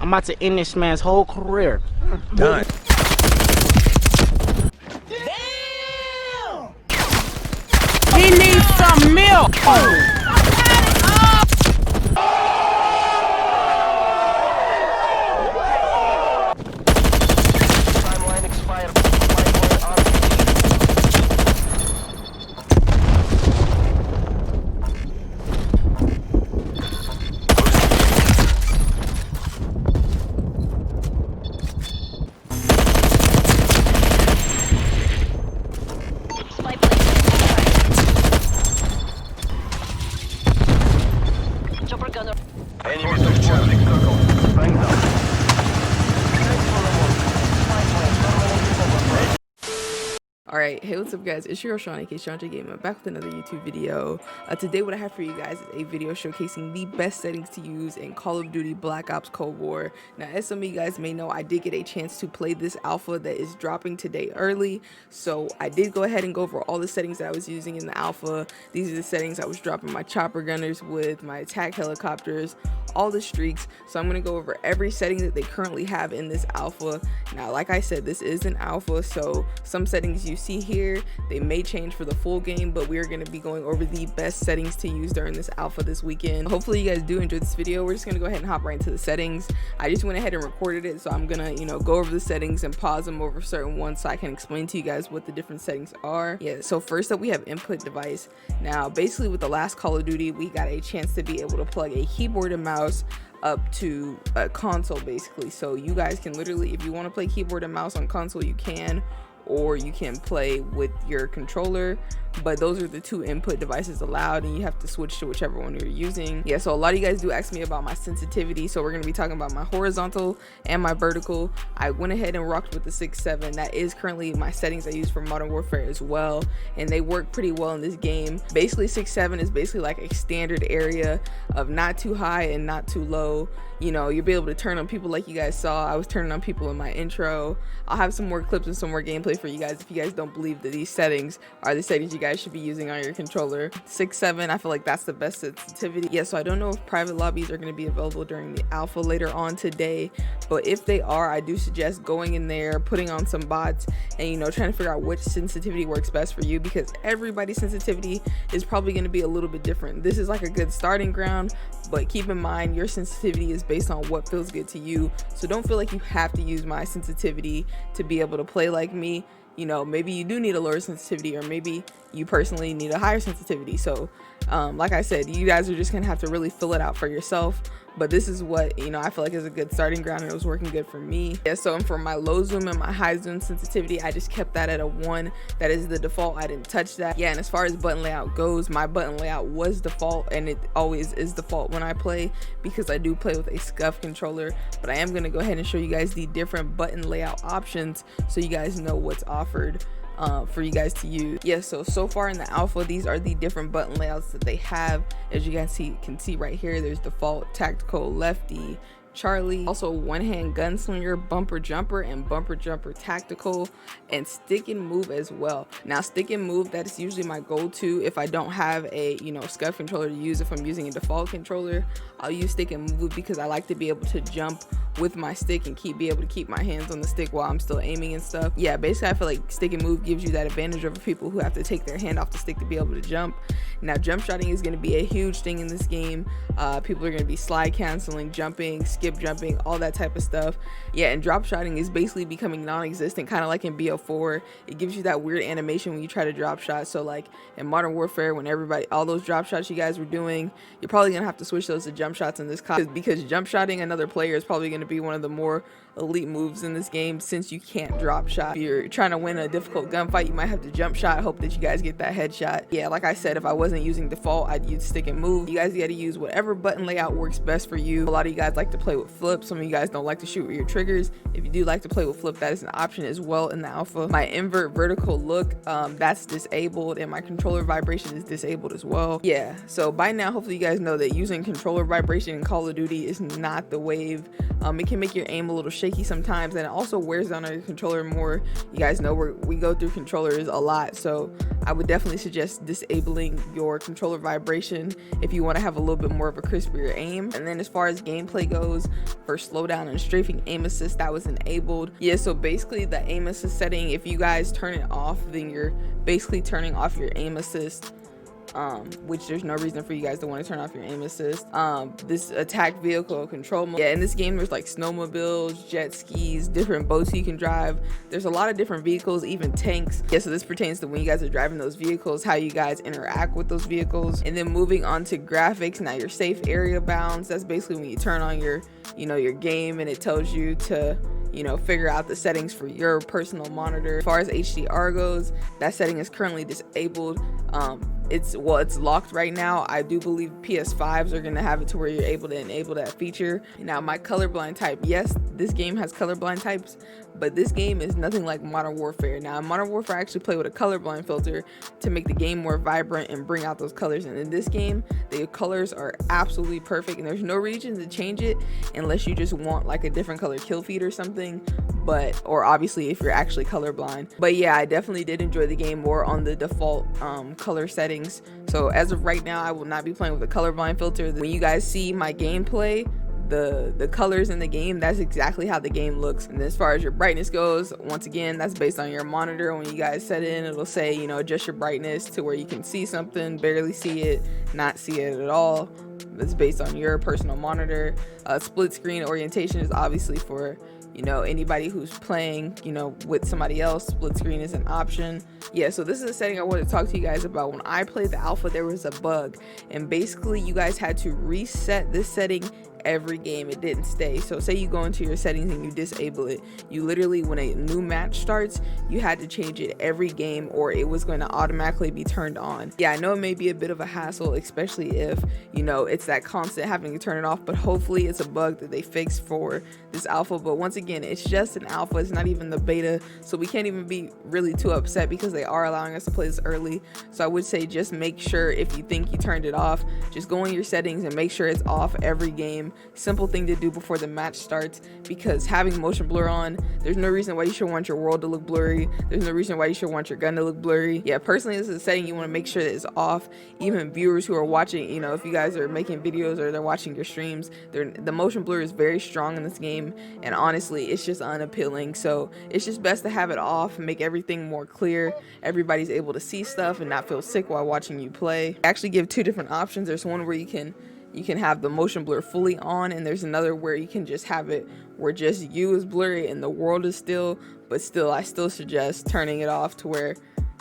I'm about to end this man's whole career. Done. Damn! He needs some milk! Alright, hey, what's up guys, it's your Shawna, aka ShawnJ Gamer, back with another YouTube video. Today what I have for you guys is a video showcasing the best settings to use in Call of Duty Black Ops Cold War. Now, as some of you guys may know, I did get a chance to play this alpha that is dropping today early, so I did go ahead and go over all the settings that I was using in the alpha. These are the settings I was dropping my chopper gunners with, my attack helicopters, all the streaks. So I'm going to go over every setting that they currently have in this alpha. Now, like I said, this is an alpha, so some settings you see here, they may change for the full game, but we're going to be going over the best settings to use during this alpha this weekend. Hopefully you guys do enjoy this video. We're just going to go ahead and hop right into the settings. I just went ahead and recorded it, so I'm gonna go over the settings and pause them over certain ones so I can explain to you guys what the different settings are. Yeah, so first up we have input device. Now basically with the last Call of Duty, we got a chance to be able to plug a keyboard and mouse up to a console basically, so you guys can literally, if you want to play keyboard and mouse on console, you can, or you can play with your controller, but those are the two input devices allowed, and you have to switch to whichever one you're using. Yeah, so a lot of you guys do ask me about my sensitivity, so we're going to be talking about my horizontal and my vertical. I went ahead and rocked with the 6.7. that is currently my settings I use for Modern Warfare as well, and they work pretty well in this game. Basically 6.7 is basically like a standard area of not too high and not too low. You know, you'll be able to turn on people like you guys saw. I was turning on people in my intro. I'll have some more clips and some more gameplay for you guys if you guys don't believe that these settings are the settings you guys should be using on your controller. 6.7, I feel like that's the best sensitivity. Yeah, so I don't know if private lobbies are going to be available during the alpha later on today, but if they are, I do suggest going in there, putting on some bots, and trying to figure out which sensitivity works best for you, because everybody's sensitivity is probably going to be a little bit different. This is like a good starting ground, but keep in mind your sensitivity is based on what feels good to you, so don't feel like you have to use my sensitivity to be able to play like me. Maybe you do need a lower sensitivity, or maybe you personally need a higher sensitivity. So like I said, you guys are just gonna have to really fill it out for yourself, but this is what I feel like is a good starting ground, and it was working good for me. Yeah, so for my low zoom and my high zoom sensitivity, I just kept that at a 1. That is the default. I didn't touch that. Yeah, and as far as button layout goes, my button layout was default, and it always is default when I play, because I do play with a scuff controller. But I am going to go ahead and show you guys the different button layout options so you guys know what's offered for you guys to use. Yeah, so far in the alpha, these are the different button layouts that they have. As you guys can see right here, there's default, tactical, lefty, Charlie, also one-hand gunslinger, bumper jumper, and bumper jumper tactical, and stick and move as well. Now stick and move, that is usually my go-to if I don't have a scuff controller to use. If I'm using a default controller, I'll use stick and move, because I like to be able to jump with my stick and be able to keep my hands on the stick while I'm still aiming and stuff. Yeah, basically I feel like stick and move gives you that advantage over people who have to take their hand off the stick to be able to jump. Now jump shotting is going to be a huge thing in this game. People are going to be slide canceling, jumping, skip jumping, all that type of stuff. Yeah, and drop shotting is basically becoming non-existent, kind of like in Bocw. It gives you that weird animation when you try to drop shot. So like in Modern Warfare, when all those drop shots you guys were doing, you're probably going to have to switch those to jump shots in this COD, because jump shotting another player is probably going to be one of the more elite moves in this game, since you can't drop shot. If you're trying to win a difficult gunfight, you might have to jump shot, hope that you guys get that headshot. Yeah, like I said, if I wasn't using default, I'd use stick and move. You guys got to use whatever button layout works best for you. A lot of you guys like to play with flip. Some of you guys don't like to shoot with your triggers. If you do like to play with flip, that is an option as well in the alpha. My invert vertical look, that's disabled, and my controller vibration is disabled as well. Yeah, so by now hopefully you guys know that using controller vibration in Call of Duty is not the wave. It can make your aim a little shaky sometimes, and it also wears down on your controller more. You guys know we go through controllers a lot, so I would definitely suggest disabling your controller vibration if you want to have a little bit more of a crispier aim. And then as far as gameplay goes, for slowdown and strafing aim assist, that was enabled. Yeah, so basically the aim assist setting, if you guys turn it off, then you're basically turning off your aim assist, which there's no reason for you guys to want to turn off your aim assist. This attack vehicle control mode. Yeah, in this game there's like snowmobiles, jet skis, different boats you can drive. There's a lot of different vehicles, even tanks. Yeah, so this pertains to when you guys are driving those vehicles, how you guys interact with those vehicles. And then moving on to graphics, now your safe area bounds. That's basically when you turn on your, your game, and it tells you to figure out the settings for your personal monitor. As far as HDR goes, that setting is currently disabled. It's locked right now. I do believe PS5s are gonna have it to where you're able to enable that feature. Now, my colorblind type, yes, this game has colorblind types, but this game is nothing like Modern Warfare. Now, in Modern Warfare, I actually play with a colorblind filter to make the game more vibrant and bring out those colors. And in this game, the colors are absolutely perfect, and there's no reason to change it unless you just want like a different color kill feed or something. Or obviously if you're actually colorblind. But yeah, I definitely did enjoy the game more on the default color settings. So as of right now, I will not be playing with a colorblind filter. When you guys see my gameplay, the colors in the game, that's exactly how the game looks. And as far as your brightness goes, once again, that's based on your monitor. When you guys set it in, it'll say, adjust your brightness to where you can see something, barely see it, not see it at all. It's based on your personal monitor. Split screen orientation is obviously for anybody who's playing with somebody else. Split screen is an option. Yeah, so this is a setting I want to talk to you guys about. When I played the alpha, there was a bug, and basically you guys had to reset this setting every game. It didn't stay. So say you go into your settings and you disable it, you literally, when a new match starts, you had to change it every game or it was going to automatically be turned on. Yeah, I know it may be a bit of a hassle, especially if it's that constant having to turn it off, but hopefully it's a bug that they fixed for this alpha. But once again, it's just an alpha, it's not even the beta, so we can't even be really too upset because they are allowing us to play this early. So I would say just make sure, if you think you turned it off, just go in your settings and make sure it's off every game. Simple thing to do before the match starts, because having motion blur on, there's no reason why you should want your world to look blurry. There's no reason why you should want your gun to look blurry. Yeah, personally, this is a setting you want to make sure that it's off. Even viewers who are watching, if you guys are making videos or they're watching your streams, the motion blur is very strong in this game, and honestly, it's just unappealing. So it's just best to have it off, make everything more clear. Everybody's able to see stuff and not feel sick while watching you play. I actually give two different options. There's one where you can have the motion blur fully on, and there's another where you can just have it where just you is blurry and the world is still, but still I still suggest turning it off to where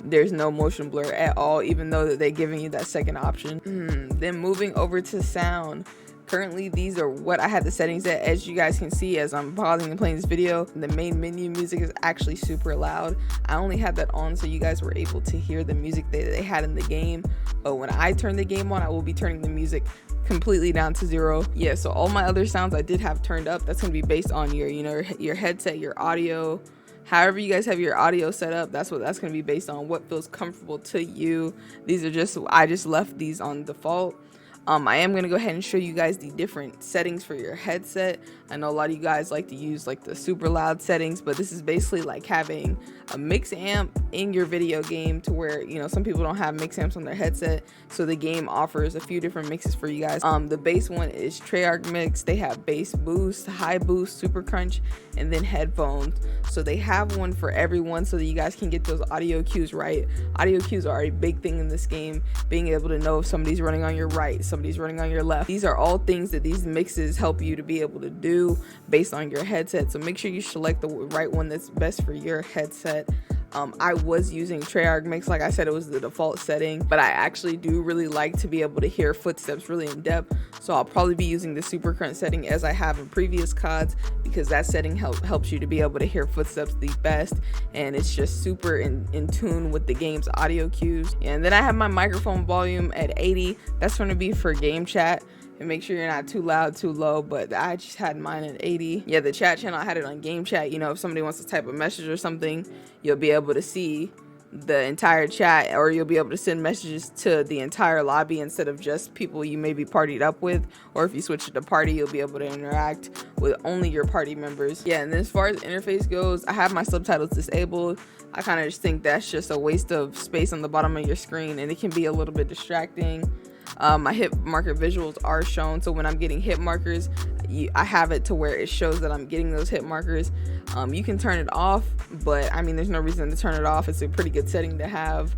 there's no motion blur at all, even though that they're giving you that second option. Then moving over to sound. Currently, these are what I had the settings at. As you guys can see, as I'm pausing and playing this video, the main menu music is actually super loud. I only had that on so you guys were able to hear the music that they had in the game. But when I turn the game on, I will be turning the music completely down to 0. Yeah, so all my other sounds I did have turned up. That's going to be based on your your headset, your audio, however you guys have your audio set up. That's going to be based on what feels comfortable to you. I just left these on default. I am going to go ahead and show you guys the different settings for your headset. I know a lot of you guys like to use like the super loud settings, but this is basically like having a mix amp in your video game, to where some people don't have mix amps on their headset, so the game offers a few different mixes for you guys. The bass one is Treyarch mix. They have bass boost, high boost, super crunch, and then headphones. So they have one for everyone so that you guys can get those audio cues right. Audio cues are a big thing in this game, being able to know if somebody's running on your right, somebody's running on your left. These are all things that these mixes help you to be able to do based on your headset. So make sure you select the right one that's best for your headset. I was using Treyarch mix, like I said, it was the default setting, but I actually do really like to be able to hear footsteps really in depth, so I'll probably be using the super crunch setting as I have in previous CODs, because that setting helps you to be able to hear footsteps the best, and it's just super in tune with the game's audio cues. And then I have my microphone volume at 80. That's going to be for game chat, and make sure you're not too loud, too low, but I just had mine at 80. Yeah, the chat channel, I had it on game chat. If somebody wants to type a message or something, you'll be able to see the entire chat, or you'll be able to send messages to the entire lobby instead of just people you may be partied up with. Or if you switch to the party, you'll be able to interact with only your party members. Yeah, and then as far as interface goes, I have my subtitles disabled. I kind of just think that's just a waste of space on the bottom of your screen, and it can be a little bit distracting. My hit marker visuals are shown, so when I'm getting hit markers, I have it to where it shows that I'm getting those hit markers. You can turn it off, but I mean, there's no reason to turn it off. It's a pretty good setting to have.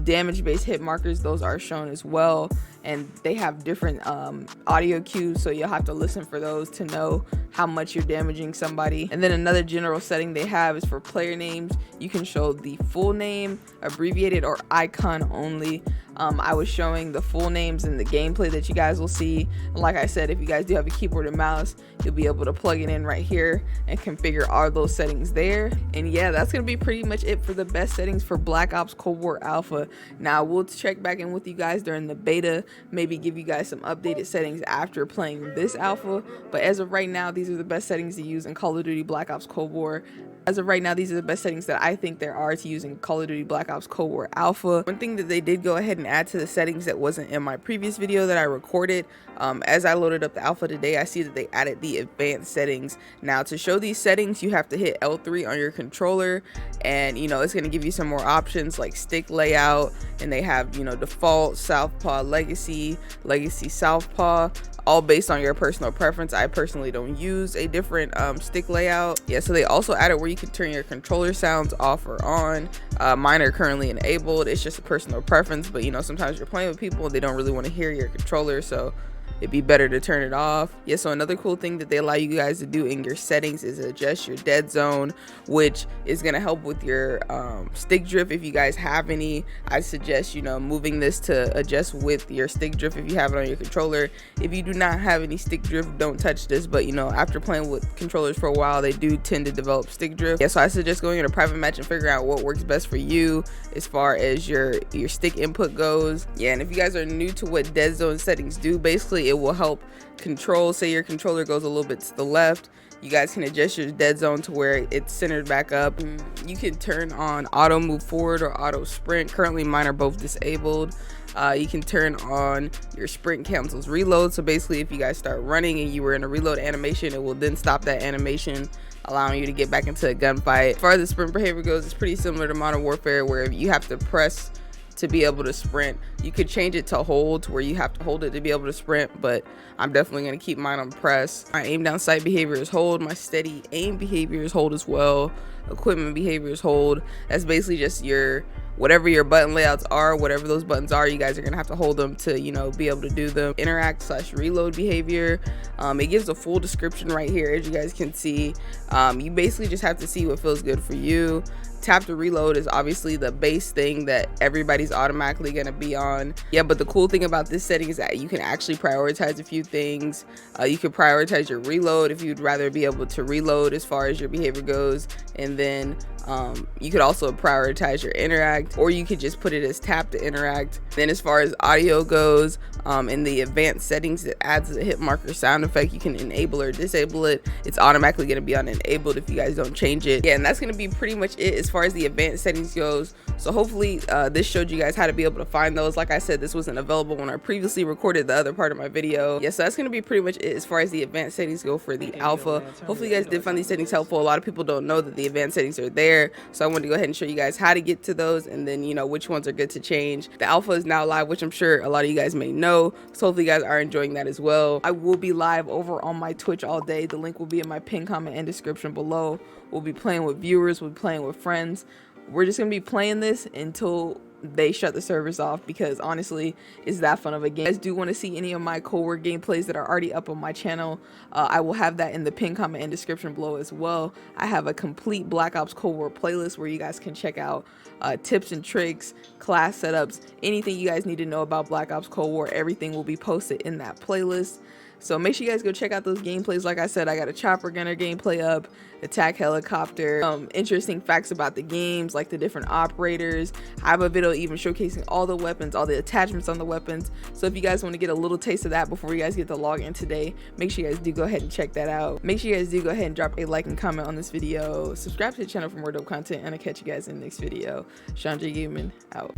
Damage based hit markers, those are shown as well, and they have different audio cues, so you'll have to listen for those to know how much you're damaging somebody. And then another general setting they have is for player names. You can show the full name, abbreviated, or icon only. I was showing the full names in the gameplay that you guys will see. And like I said, if you guys do have a keyboard and mouse, you'll be able to plug it in right here and configure all those settings there. And yeah, that's gonna be pretty much it for the best settings for Black Ops Cold War Alpha. Now we'll check back in with you guys during the beta, maybe give you guys some updated settings after playing this alpha. But as of right now, these are the best settings to use in Call of Duty Black Ops Cold War. As of right now, these are the best settings that I think there are to use in Call of Duty Black Ops Cold War Alpha. One thing that they did go ahead and add to the settings that wasn't in my previous video that I recorded, as I loaded up the alpha today, I see that they added the advanced settings. Now to show these settings, you have to hit L3 on your controller, and you know, it's going to give you some more options like stick layout, and they have, you know, default, southpaw, legacy, southpaw, all based on your personal preference. I personally don't use a different stick layout. Yeah, so they also added where you can turn your controller sounds off or on. Mine are currently enabled. It's just a personal preference, but you know, sometimes you're playing with people and they don't really want to hear your controller, so it'd be better to turn it off. Yeah, so another cool thing that they allow you guys to do in your settings is adjust your dead zone, which is going to help with your stick drift if you guys have any. I suggest, you know, moving this to adjust with your stick drift if you have it on your controller. If you do not have any stick drift, don't touch this, but you know, after playing with controllers for a while, they do tend to develop stick drift. Yeah, so I suggest going in a private match and figuring out what works best for you as far as your stick input goes. Yeah, and if you guys are new to what dead zone settings do, basically it will help control, say your controller goes a little bit to the left, you guys can adjust your dead zone to where it's centered back up. You can turn on auto move forward or auto sprint. Currently mine are both disabled. You can turn on your sprint cancels reload, so basically if you guys start running and you were in a reload animation, it will then stop that animation, allowing you to get back into a gunfight. As far as the sprint behavior goes, it's pretty similar to Modern Warfare, where you have to press to be able to sprint. You could change it to hold, to where you have to hold it to be able to sprint, but I'm definitely going to keep mine on press. My aim down sight behavior is hold. My steady aim behavior is hold as well. Equipment behavior is hold. That's basically just your, whatever your button layouts are, whatever those buttons are, you guys are gonna have to hold them to, you know, be able to do them. Interact / reload behavior, it gives a full description right here, as you guys can see. You basically just have to see what feels good for you. Tap to reload is obviously the base thing that everybody's automatically going to be on. Yeah, but the cool thing about this setting is that you can actually prioritize a few things. You can prioritize your reload if you'd rather be able to reload as far as your behavior goes, and then you could also prioritize your interact, or you could just put it as tap to interact. Then as far as audio goes, in the advanced settings, it adds a hit marker sound effect. You can enable or disable it. It's automatically going to be on enabled if you guys don't change it. Yeah, and that's going to be pretty much it as far as the advanced settings goes. So hopefully this showed you guys how to be able to find those. Like I said, this wasn't available when I previously recorded the other part of my video. Yeah, so that's going to be pretty much it as far as the advanced settings go for the alpha. Hopefully you guys did find these settings helpful. A lot of people don't know that the advanced settings are there, so I wanted to go ahead and show you guys how to get to those, and then, you know, which ones are good to change. The alpha is now live, which I'm sure a lot of you guys may know, so hopefully you guys are enjoying that as well. I will be live over on my Twitch all day. The link will be in my pinned comment and description below. We'll be playing with viewers, we'll be playing with friends. We're just gonna be playing this until they shut the servers off, because honestly, it's that fun of a game. If you guys do want to see any of my Cold War gameplays that are already up on my channel, I will have that in the pinned comment and description below as well. I have a complete Black Ops Cold War playlist where you guys can check out tips and tricks, class setups, anything you guys need to know about Black Ops Cold War. Everything will be posted in that playlist. So make sure you guys go check out those gameplays. Like I said, I got a chopper gunner gameplay up, attack helicopter, interesting facts about the games, like the different operators. I have a video even showcasing all the weapons, all the attachments on the weapons. So if you guys want to get a little taste of that before you guys get the login today, make sure you guys do go ahead and check that out. Make sure you guys do go ahead and drop a like and comment on this video. Subscribe to the channel for more dope content, and I'll catch you guys in the next video. ShawnJ Gaming out.